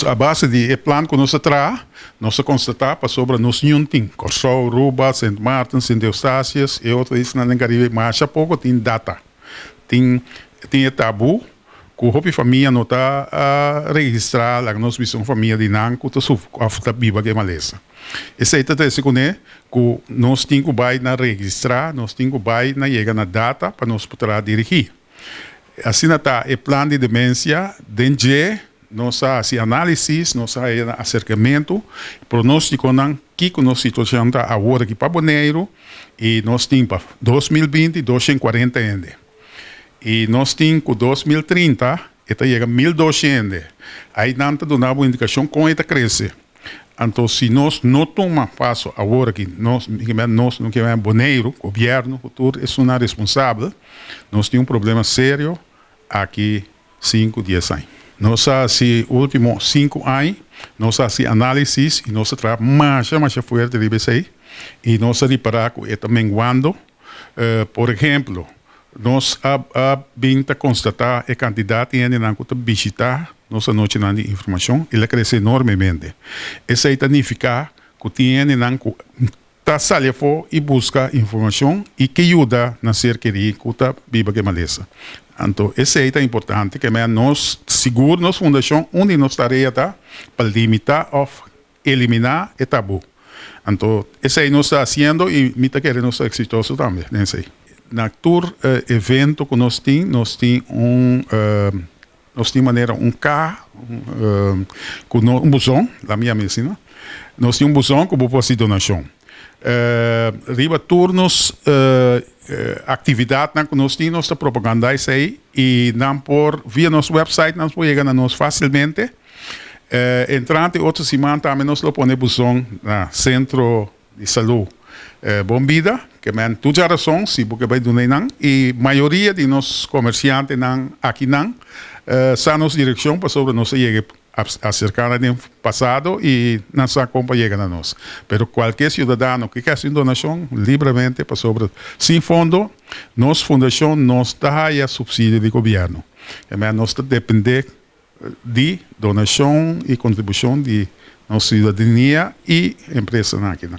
a base de plano que nós traz, nós constatar para sobre nos tem Corsol, Ruba, Saint Martin, Saint Eustácias e outros na Caribe, mas há pouco tem data. Tem tabu, que a família não está a registrar, a nossa visão família de Nanco, que está viva que é maleza. Esse aí está dizendo que nós temos que na registrar, nós temos que na chegar na data para nós poder dirigir. Assim está o plano de demência, dentro nós fazemos análise, nós fazemos acercamento, prognóstico que a situação está agora aqui para Boneiro, e nós temos para 2020 240 ainda. E nós temos para 2030, está chega 1.200. Aí não está dando uma indicação como está cresce. Então, se nós não tomamos passo agora que nós não queremos Boneiro, governo, futuro, é uma responsável, nós temos um problema sério aqui 5, 10 anos. Nós fazemos últimos 5 anos, nós fazemos análise e nós trabalhamos mais forte de BCI e nós reparamos que está menguando. Por exemplo, nós vamos constatar a quantidade de gente que visitar nossa noite de informação, ela cresce enormemente. Isso significa que tem gente que está saindo e busca informação e que ajuda na cerqueria que está viva que maleza. Então, isso é importante, que nós seguro nossa fundação, onde nós tarefa para limitar ou eliminar o tabu. Então, isso aí nós estamos fazendo e nós queremos ser exitosos também. Na tour evento que nós temos maneira carro, com um busão, da minha medicina, nós temos um busão que vou fazer donação. Riba turnos, atividade que nós temos, nossa propaganda isso aí, e não via nosso website, nós podemos chegar a nós facilmente. Entrante, outra semana também nós podemos busão no centro de saúde. Bom Vida, que é tudo a razão, se você vai donar, e a maioria de nossos comerciantes aqui está nos direção para sobre nós chegar acercar no passado e nossa compra chega a nós. Mas qualquer cidadão que quer fazer donação, livremente para sobre. Sem fundo, nossa fundação não está a subsídio do governo. Nós dependemos de donação e contribuição de nossa cidadania e empresa aqui.